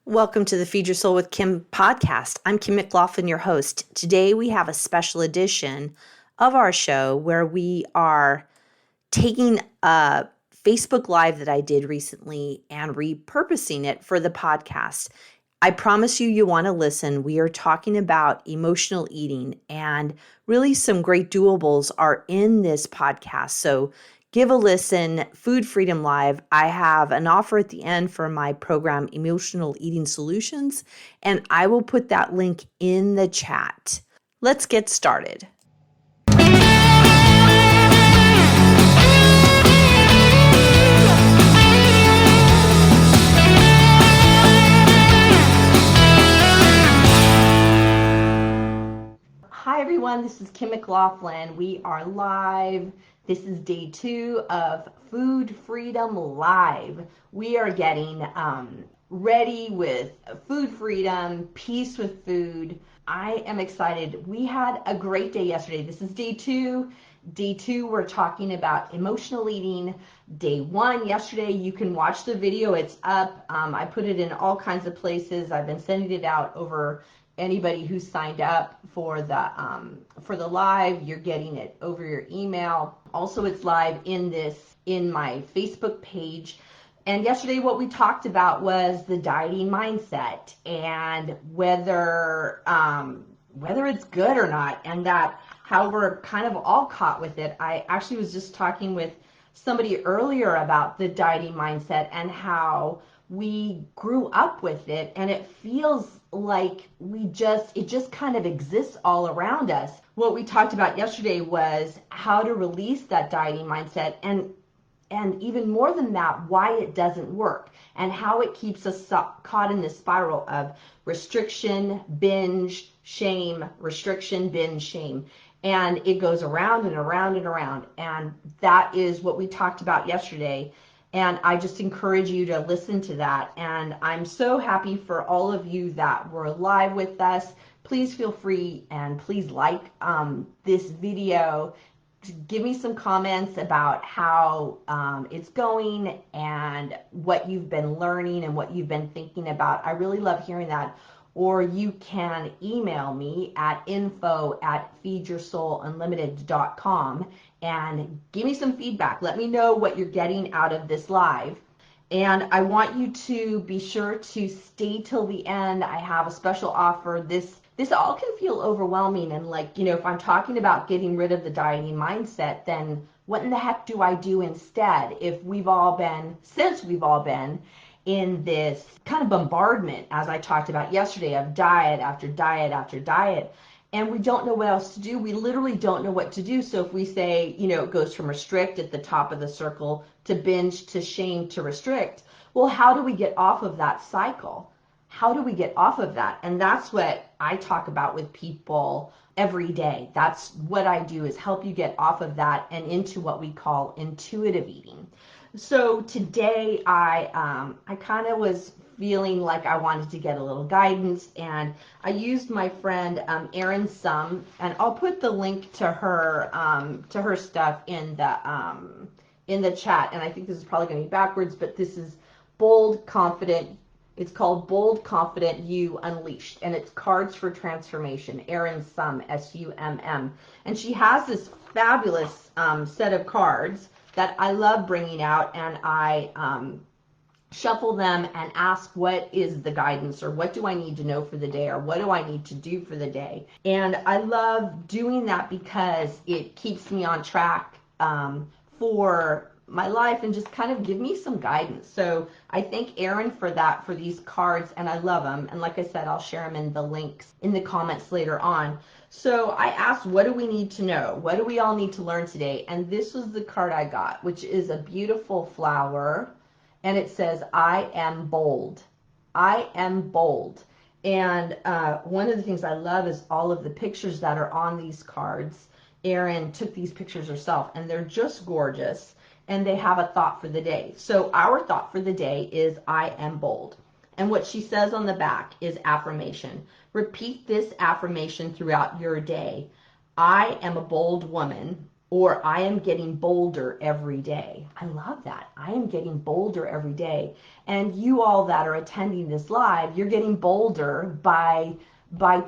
Welcome to the Feed Your Soul with Kim podcast. I'm Kim McLaughlin, your host. Today we have a special edition of our show where we are taking a Facebook Live that I did recently and repurposing it for the podcast. I promise you want to listen. We are talking about emotional eating, and really some great doables are in this podcast. So give a listen. Food Freedom Live. I have an offer at the end for my program, Emotional Eating Solutions, and I will put that link in the chat. Let's get started. Hi everyone, this is Kim McLaughlin. We are live. This is day 2 of Food Freedom Live. We are getting ready with food freedom, peace with food. I am excited. We had a great day yesterday. This is day 2. Day 2, we're talking about emotional eating. Day 1, yesterday, you can watch the video. It's up. I put it in all kinds of places. I've been sending it out over anybody who signed up for the live. You're getting it over your email. Also, it's live in my Facebook page. And yesterday what we talked about was the dieting mindset and whether it's good or not, and that how we're kind of all caught with it. I actually was just talking with somebody earlier about the dieting mindset and how we grew up with it, and it feels like it just kind of exists all around us. What we talked about yesterday was how to release that dieting mindset, and even more than that, why it doesn't work and how it keeps us caught in this spiral of restriction, binge, shame, restriction, binge, shame. And it goes around and around and around. And that is what we talked about yesterday. And I just encourage you to listen to that. And I'm so happy for all of you that were live with us. Please feel free and please like this video. Give me some comments about how it's going and what you've been learning and what you've been thinking about. I really love hearing that. Or you can email me at info@feedyoursoulunlimited.com and give me some feedback. Let me know what you're getting out of this live. And I want you to be sure to stay till the end. I have a special offer. This all can feel overwhelming, and if I'm talking about getting rid of the dieting mindset, then what in the heck do I do instead? Since we've all been in this kind of bombardment, as I talked about yesterday, of diet after diet after diet, and we don't know what else to do. We literally don't know what to do. So if we say, it goes from restrict at the top of the circle to binge to shame to restrict, well, how do we get off of that cycle? How do we get off of that? And that's what I talk about with people every day. That's what I do, is help you get off of that and into what we call intuitive eating. So today I kind of was feeling like I wanted to get a little guidance, and I used my friend Erin Sum, and I'll put the link to her stuff in the chat. And I think this is probably going to be backwards, but this is Bold Confident. It's called Bold Confident You Unleashed, and it's Cards for Transformation. Erin Sum, SUMM, and she has this fabulous set of cards that I love bringing out, and I shuffle them and ask what is the guidance, or what do I need to know for the day, or what do I need to do for the day. And I love doing that because it keeps me on track for my life and just kind of give me some guidance. So I thank Erin for that, for these cards, and I love them. And like I said, I'll share them in the links in the comments later on. So I asked, what do we need to know? What do we all need to learn today? And this was the card I got, which is a beautiful flower, and it says, I am bold. I am bold. And one of the things I love is all of the pictures that are on these cards. Erin took these pictures herself, and they're just gorgeous. And they have a thought for the day. So our thought for the day is, I am bold. And what she says on the back is affirmation. Repeat this affirmation throughout your day. I am a bold woman. Or I am getting bolder every day. I love that. I am getting bolder every day. And you all that are attending this live, you're getting bolder by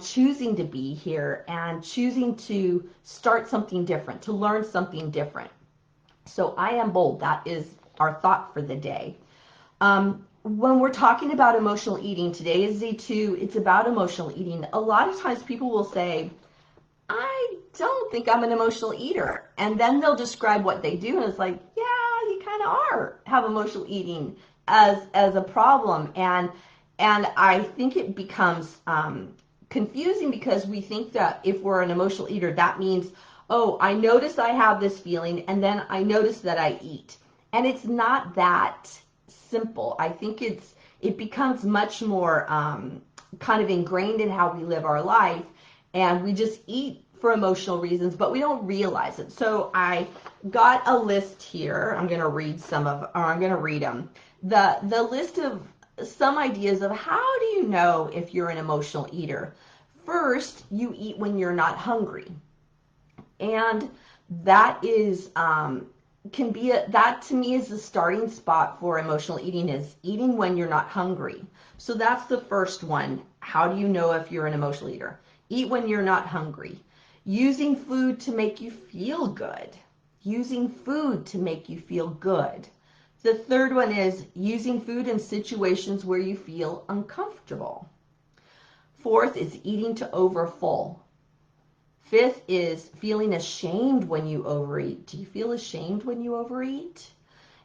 choosing to be here and choosing to start something different, to learn something different. So I am bold. That is our thought for the day. When we're talking about emotional eating, today is day 2. It's about emotional eating. A lot of times people will say, I don't think I'm an emotional eater. And then they'll describe what they do, and it's like, yeah, you kind of have emotional eating as a problem. And I think it becomes confusing because we think that if we're an emotional eater, that means, oh, I notice I have this feeling, and then I notice that I eat. And it's not that simple. I think it becomes much more kind of ingrained in how we live our life, and we just eat for emotional reasons, but we don't realize it. So I got a list here. I'm going to read I'm going to read them. The list of some ideas of how do you know if you're an emotional eater. First, you eat when you're not hungry. And that is can be that to me is the starting spot for emotional eating, is eating when you're not hungry. So that's the first one. How do you know if you're an emotional eater? Eat when you're not hungry. Using food to make you feel good. Using food to make you feel good. The third one is using food in situations where you feel uncomfortable. Fourth is eating to overfull. Fifth is feeling ashamed when you overeat. Do you feel ashamed when you overeat?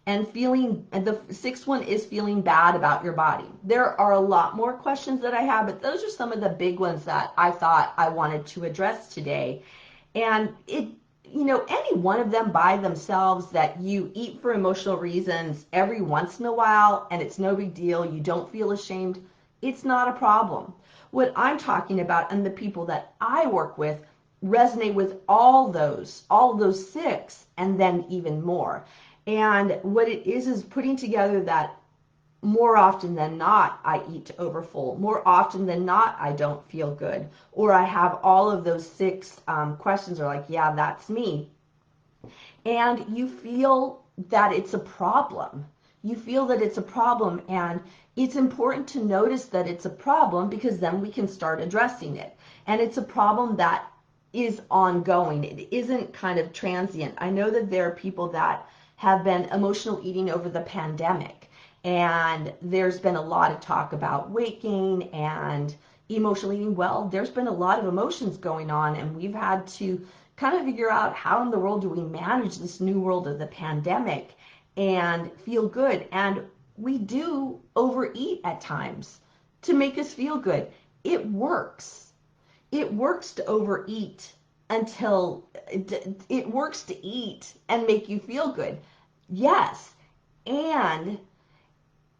And the sixth one is feeling bad about your body. There are a lot more questions that I have, but those are some of the big ones that I thought I wanted to address today. And any one of them by themselves, that you eat for emotional reasons every once in a while and it's no big deal, you don't feel ashamed, it's not a problem. What I'm talking about, and the people that I work with, resonate with all those 6 and then even more. And what it is putting together that more often than not, I eat to overfull. More often than not, I don't feel good. Or I have all of those 6 questions are like, yeah, that's me. And you feel that it's a problem. You feel that it's a problem, and it's important to notice that it's a problem, because then we can start addressing it. And it's a problem that is ongoing. It isn't kind of transient. I know that there are people that have been emotional eating over the pandemic, and there's been a lot of talk about weight gain and emotional eating. Well, there's been a lot of emotions going on, and we've had to kind of figure out how in the world do we manage this new world of the pandemic and feel good. And we do overeat at times to make us feel good. It works. It works to overeat until it works to eat and make you feel good. Yes. And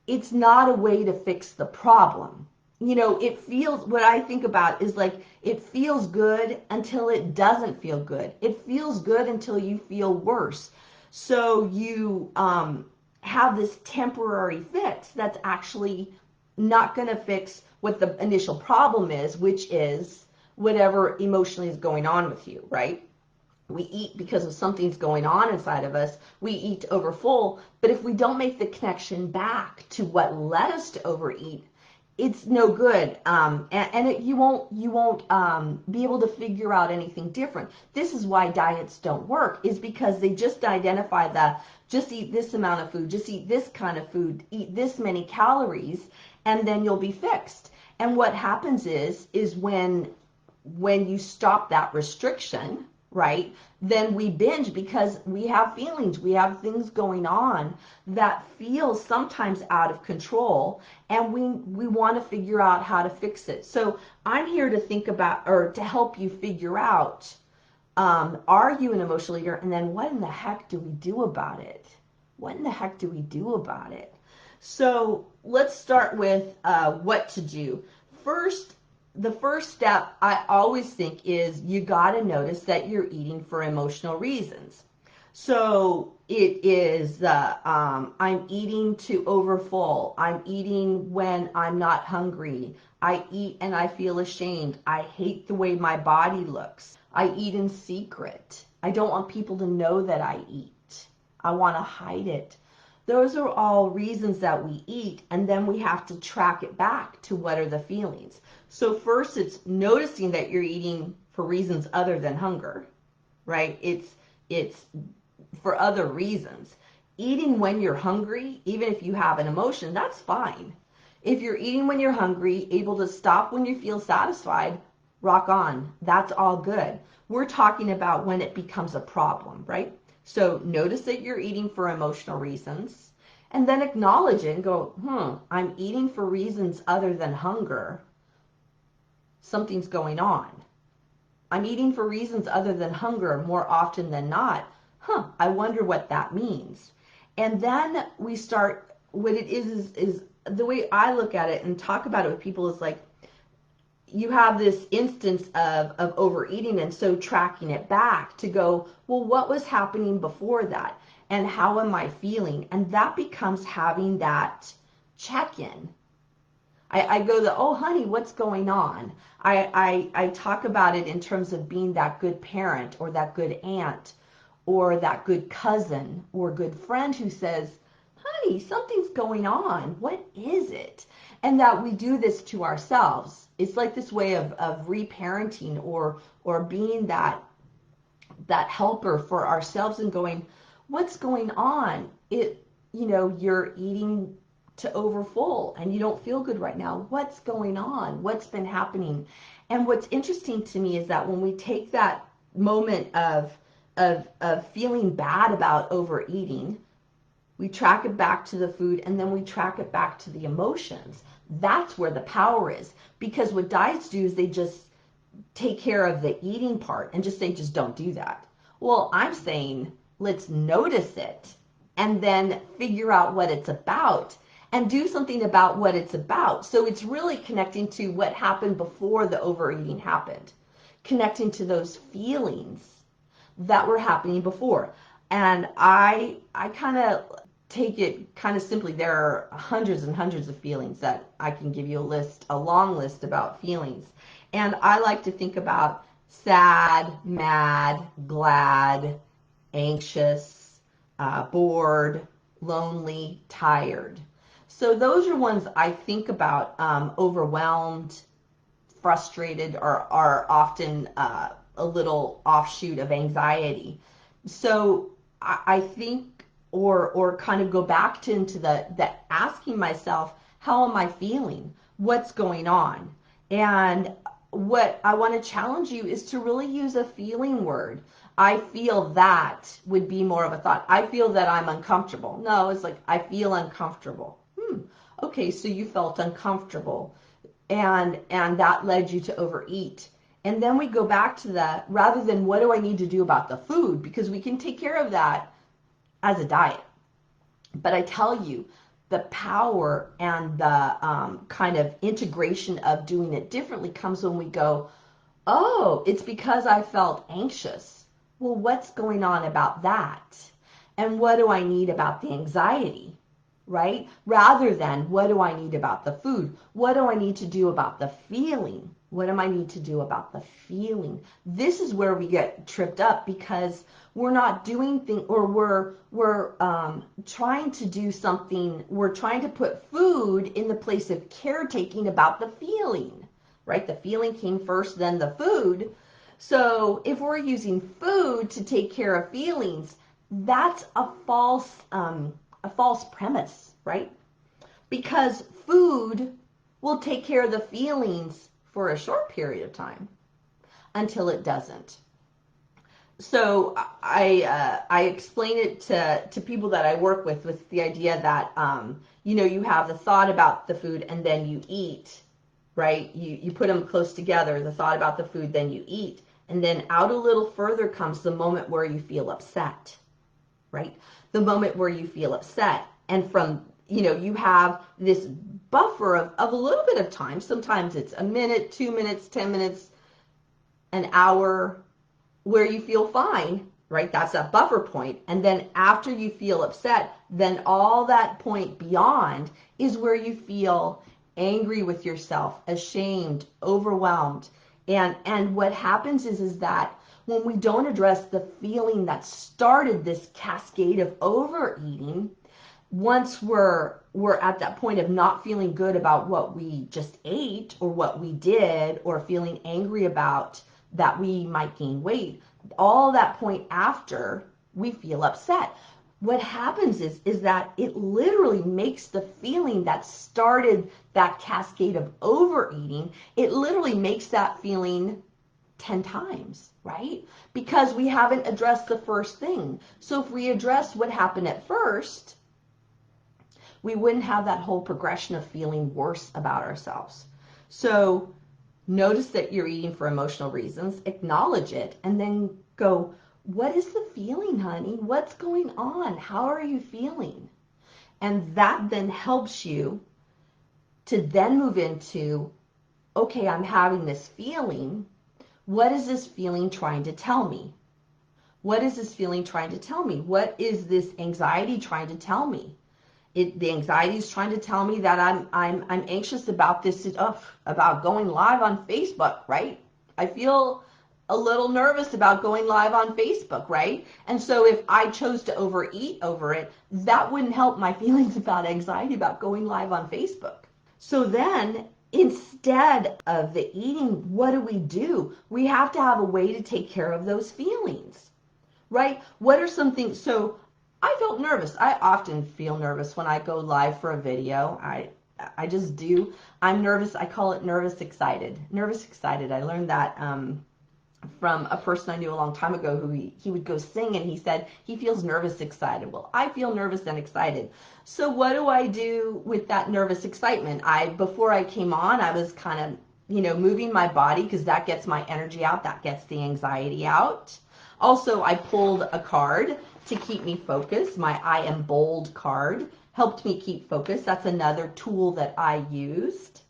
it's not a way to fix the problem. It feels, what I think about is like, it feels good until it doesn't feel good. It feels good until you feel worse. So you have this temporary fix that's actually not going to fix what the initial problem is, which is whatever emotionally is going on with you, right? We eat because of something's going on inside of us. We eat to overfull, but if we don't make the connection back to what led us to overeat, it's no good, you won't be able to figure out anything different. This is why diets don't work, is because they just identify that just eat this amount of food, just eat this kind of food, eat this many calories, and then you'll be fixed. And what happens is when you stop that restriction, right, then we binge because we have feelings, we have things going on that feel sometimes out of control, and we want to figure out how to fix it. So I'm here to think about, or to help you figure out, are you an emotional eater, and then what in the heck do we do about it? What in the heck do we do about it? So let's start with what to do. The first step I always think is you got to notice that you're eating for emotional reasons. So it is I'm eating to overfull. I'm eating when I'm not hungry. I eat and I feel ashamed. I hate the way my body looks. I eat in secret. I don't want people to know that I eat. I want to hide it. Those are all reasons that we eat, and then we have to track it back to what are the feelings. So first it's noticing that you're eating for reasons other than hunger, right? It's for other reasons. Eating when you're hungry, even if you have an emotion, that's fine. If you're eating when you're hungry, able to stop when you feel satisfied, rock on. That's all good. We're talking about when it becomes a problem, right? So notice that you're eating for emotional reasons, and then acknowledge it and go, I'm eating for reasons other than hunger. Something's going on. I'm eating for reasons other than hunger more often than not. I wonder what that means. And then we start, what it is the way I look at it and talk about it with people is like, you have this instance of overeating, and so tracking it back to go, well, what was happening before that? And how am I feeling? And that becomes having that check-in. I go to, oh, honey, what's going on? I talk about it in terms of being that good parent or that good aunt or that good cousin or good friend who says, honey, something's going on. What is it? And that we do this to ourselves. It's like this way of reparenting or being that helper for ourselves and going, what's going on? You're eating to overfull and you don't feel good right now. What's going on? What's been happening? And what's interesting to me is that when we take that moment of feeling bad about overeating, we track it back to the food, and then we track it back to the emotions. That's where the power is. Because what diets do is they just take care of the eating part and just say, just don't do that. Well, I'm saying, let's notice it and then figure out what it's about and do something about what it's about. So it's really connecting to what happened before the overeating happened, connecting to those feelings that were happening before. And I kind of take it kind of simply. There are hundreds and hundreds of feelings that I can give you a long list about feelings. And I like to think about sad, mad, glad, anxious, bored, lonely, tired. So those are ones I think about. Overwhelmed, frustrated are often a little offshoot of anxiety. So I think, or kind of go back into the asking myself, how am I feeling? What's going on? And what I want to challenge you is to really use a feeling word. I feel that would be more of a thought. I feel that I'm uncomfortable. No, it's like, I feel uncomfortable. Okay, so you felt uncomfortable, and that led you to overeat. And then we go back to that, rather than what do I need to do about the food, because we can take care of that as a diet. But I tell you, the power and the kind of integration of doing it differently comes when we go, oh, it's because I felt anxious. Well, what's going on about that? And what do I need about the anxiety? Right? Rather than what do I need about the food? What do I need to do about the feeling? What do I need to do about the feeling? This is where we get tripped up, because we're not doing things, or we're trying to do something. We're trying to put food in the place of caretaking about the feeling, right? The feeling came first, then the food. So if we're using food to take care of feelings, that's a false premise, right? Because food will take care of the feelings for a short period of time until it doesn't. So I explain it to people that I work with the idea that you have the thought about the food and then you eat, right? You put them close together, the thought about the food, then you eat, and then out a little further comes the moment where you feel upset, right? The moment where you feel upset, and from you have this buffer of a little bit of time. Sometimes it's a minute, 2 minutes, 10 minutes, an hour, where you feel fine, right? That's that buffer point. And then after you feel upset, then all that point beyond is where you feel angry with yourself, ashamed, overwhelmed. And what happens is that when we don't address the feeling that started this cascade of overeating, once we're at that point of not feeling good about what we just ate or what we did, or feeling angry about that we might gain weight, all that point after, we feel upset. What happens is that it literally makes the feeling that started that cascade of overeating, it literally makes that feeling 10 times, right? Because we haven't addressed the first thing. So if we address what happened at first, we wouldn't have that whole progression of feeling worse about ourselves. So notice that you're eating for emotional reasons, acknowledge it, and then go, what is the feeling, honey? What's going on? How are you feeling? And that then helps you to then move into, okay, I'm having this feeling. What is this feeling trying to tell me? What is this feeling trying to tell me? What is this anxiety trying to tell me? The anxiety is trying to tell me that I'm anxious about this, about going live on Facebook, right? I feel a little nervous about going live on Facebook, right? And so if I chose to overeat over it, that wouldn't help my feelings about anxiety about going live on Facebook. So then, instead of the eating, what do? We have to have a way to take care of those feelings, right? What are some things? So I felt nervous. I often feel nervous when I go live for a video. I just do. I'm nervous. I call it nervous excited. Nervous excited. I learned that from a person I knew a long time ago who he would go sing, and he said he feels nervous excited. Well, I feel nervous and excited. So what do I do with that nervous excitement? Before I came on, I was kind of, moving my body, because that gets my energy out, that gets the anxiety out. Also, I pulled a card to keep me focused. My I am bold card helped me keep focused. That's another tool that I used.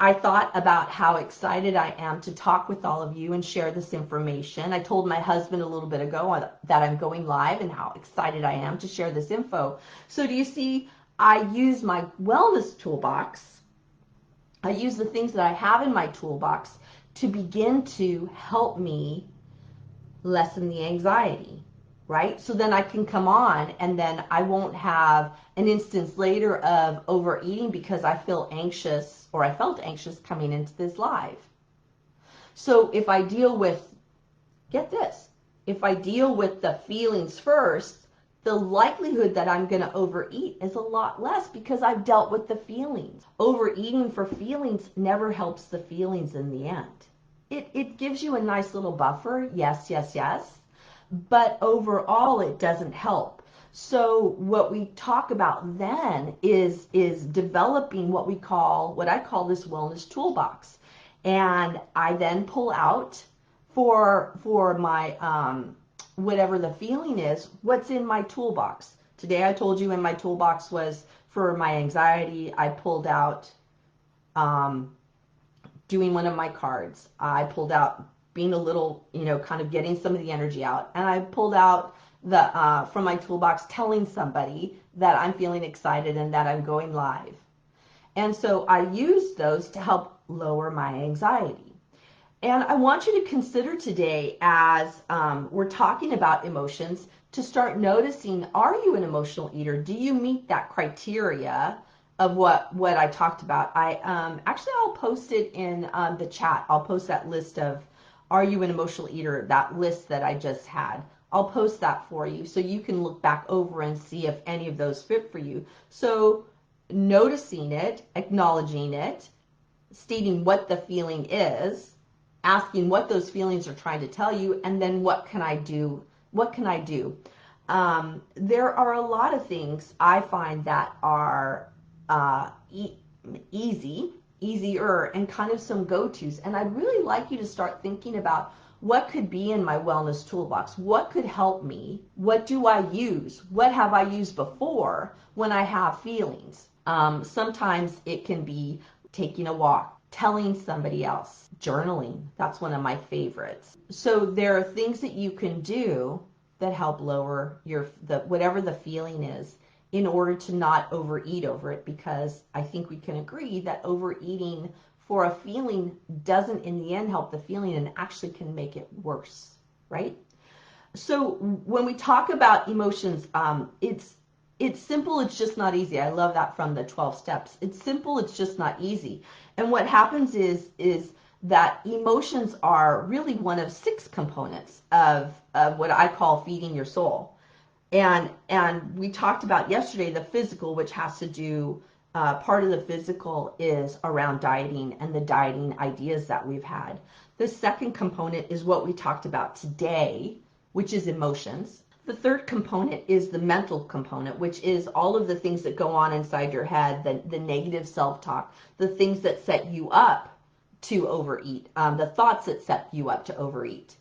I thought about how excited I am to talk with all of you and share this information. I told my husband a little bit ago that I'm going live and how excited I am to share this info. So do you see, I use my wellness toolbox. I use the things that I have in my toolbox to begin to help me lessen the anxiety, right? So then I can come on, and then I won't have an instance later of overeating because I feel anxious, or I felt anxious coming into this live. So if I deal with, get this, if I deal with the feelings first, the likelihood that I'm going to overeat is a lot less because I've dealt with the feelings. Overeating for feelings never helps the feelings in the end. It gives you a nice little buffer, yes, but overall it doesn't help. So what we talk about then is developing what I call this wellness toolbox. And I then pull out for my whatever the feeling is, what's in my toolbox. Today I told you in my toolbox was for my anxiety, I pulled out doing one of my cards. I pulled out being a little, kind of getting some of the energy out. And I pulled out from my toolbox telling somebody that I'm feeling excited and that I'm going live. And so I used those to help lower my anxiety. And I want you to consider today, as we're talking about emotions, to start noticing, are you an emotional eater? Do you meet that criteria of what I talked about? Actually, I'll post it in the chat. I'll post that list of, are you an emotional eater, that list that I just had. I'll post that for you so you can look back over and see if any of those fit for you. So noticing it, acknowledging it, stating what the feeling is, asking what those feelings are trying to tell you, and then what can I do? What can I do? There are a lot of things I find that are easier, and kind of some go-tos. And I'd really like you to start thinking about what could be in my wellness toolbox. What could help me? What do I use? What have I used before when I have feelings? Sometimes it can be taking a walk, telling somebody else, journaling. That's one of my favorites. So there are things that you can do that help lower whatever the feeling is, in order to not overeat over it, because I think we can agree that overeating for a feeling doesn't in the end help the feeling, and actually can make it worse. right? So when we talk about emotions, it's simple, it's just not easy. I love that from the 12 steps. It's simple, it's just not easy. And what happens is that emotions are really one of 6 components of what I call feeding your soul. And we talked about yesterday the physical, which has to do, part of the physical is around dieting and the dieting ideas that we've had. The second component is what we talked about today, which is emotions. The third component is the mental component, which is all of the things that go on inside your head, the negative self-talk, the things that set you up to overeat, the thoughts that set you up to overeat.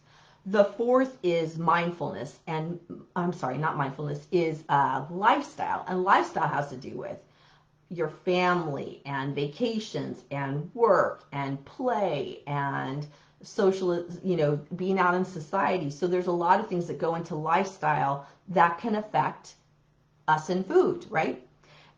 The fourth is mindfulness, and I'm sorry, not mindfulness, is lifestyle. And lifestyle has to do with your family and vacations and work and play and social, being out in society. So there's a lot of things that go into lifestyle that can affect us in food, right?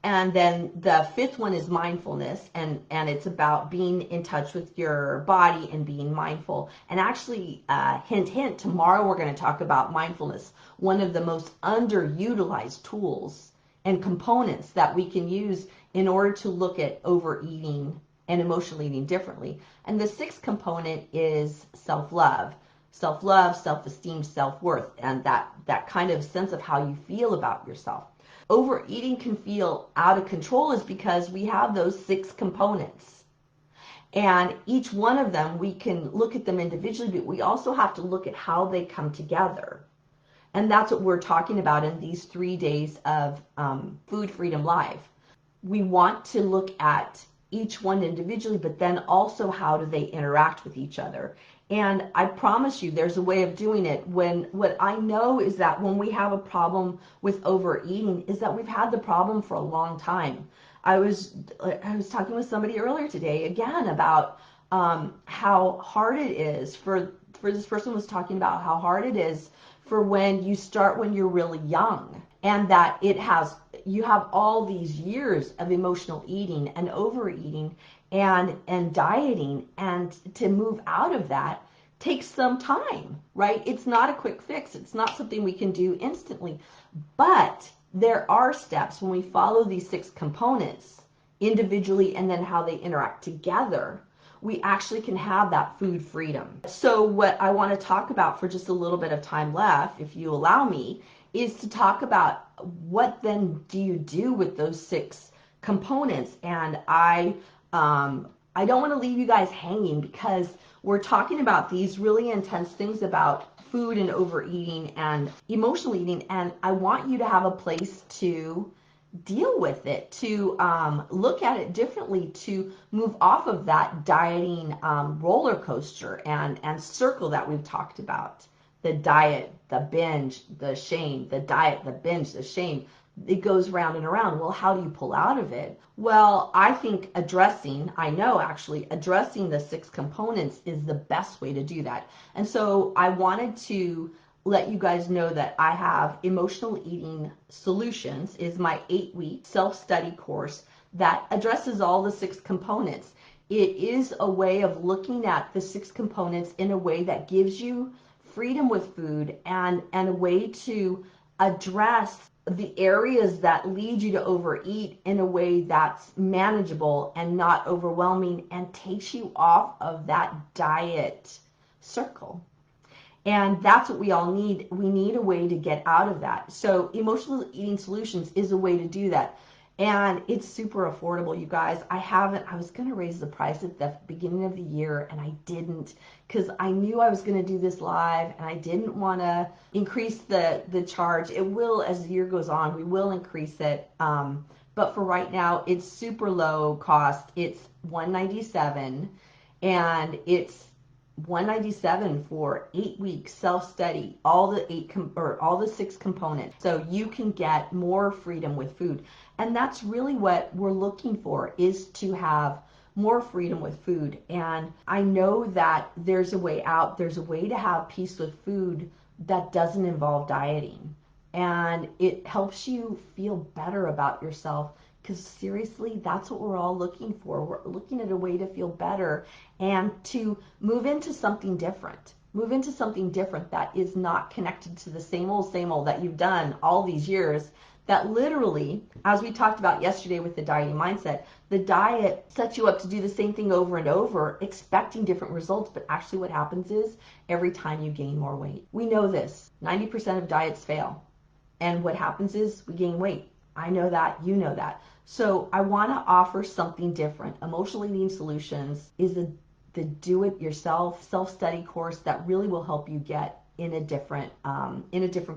And then the fifth one is mindfulness, and it's about being in touch with your body and being mindful. And actually, hint, hint, tomorrow we're going to talk about mindfulness, one of the most underutilized tools and components that we can use in order to look at overeating and emotional eating differently. And the sixth component is self-love. Self-love, self-esteem, self-worth, and that kind of sense of how you feel about yourself. Overeating can feel out of control is because we have those 6 components. And each one of them, we can look at them individually, but we also have to look at how they come together. And that's what we're talking about in these 3 days of Food Freedom Live. We want to look at each one individually, but then also how do they interact with each other. And I promise you there's a way of doing it. What I know is that when we have a problem with overeating is that we've had the problem for a long time. I was talking with somebody earlier today again about how hard it is for this person was talking about how hard it is for when you start when you're really young, and that you have all these years of emotional eating and overeating and dieting, and to move out of that takes some time, right? It's not a quick fix. It's not something we can do instantly, but there are steps when we follow these 6 components individually and then how they interact together. We actually can have that food freedom. So what I want to talk about for just a little bit of time left, if you allow me, is to talk about what then do you do with those 6 components. And I don't want to leave you guys hanging, because we're talking about these really intense things about food and overeating and emotional eating, and I want you to have a place to deal with it, to look at it differently, to move off of that dieting roller coaster and circle that we've talked about. The diet, the binge, the shame, the diet, the binge, the shame. It goes round and around. Well, how do you pull out of it? Well, I think addressing the 6 components is the best way to do that. And so I wanted to let you guys know that I have Emotional Eating Solutions is my 8-week self-study course that addresses all the 6 components. It is a way of looking at the 6 components in a way that gives you freedom with food and a way to address the areas that lead you to overeat in a way that's manageable and not overwhelming and takes you off of that diet circle. And that's what we all need. We need a way to get out of that. So Emotional Eating Solutions is a way to do that. And it's super affordable, you guys. I was going to raise the price at the beginning of the year, and I didn't, because I knew I was going to do this live, and I didn't want to increase the charge. It will, as the year goes on, we will increase it. But for right now, it's super low cost. It's $197, and it's $197 for 8 weeks self-study, all the 6 components, so you can get more freedom with food. And that's really what we're looking for, is to have more freedom with food. And I know that there's a way out. There's a way to have peace with food that doesn't involve dieting, and it helps you feel better about yourself. Because seriously, that's what we're all looking for. We're looking at a way to feel better and to move into something different. Move into something different that is not connected to the same old that you've done all these years. That literally, as we talked about yesterday with the dieting mindset, the diet sets you up to do the same thing over and over, expecting different results. But actually what happens is every time you gain more weight. We know this. 90% of diets fail. And what happens is we gain weight. I know that, you know that. So I want to offer something different. Emotional Eating Solutions is the do-it-yourself self-study course that really will help you get in a different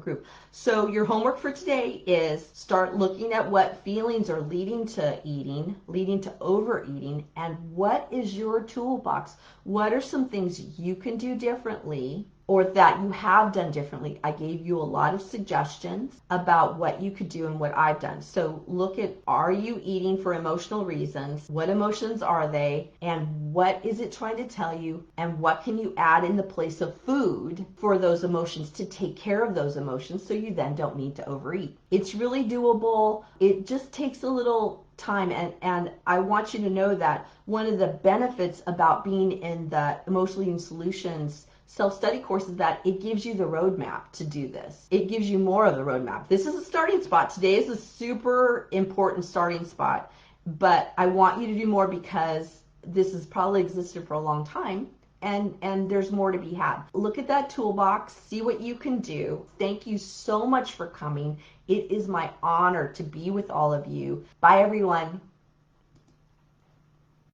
group. So your homework for today is start looking at what feelings are leading to eating, leading to overeating, and what is your toolbox? What are some things you can do differently or that you have done differently? I gave you a lot of suggestions about what you could do and what I've done. So look at, are you eating for emotional reasons? What emotions are they? And what is it trying to tell you? And what can you add in the place of food for those emotions to take care of those emotions so you then don't need to overeat? It's really doable. It just takes a little time, and I want you to know that one of the benefits about being in the Emotional Eating Solutions self-study course is that it gives you the roadmap to do this. It gives you more of the roadmap. This is a starting spot. Today is a super important starting spot, but I want you to do more because this has probably existed for a long time, and there's more to be had. Look at that toolbox, see what you can do. Thank you so much for coming. It is my honor to be with all of you. Bye, everyone.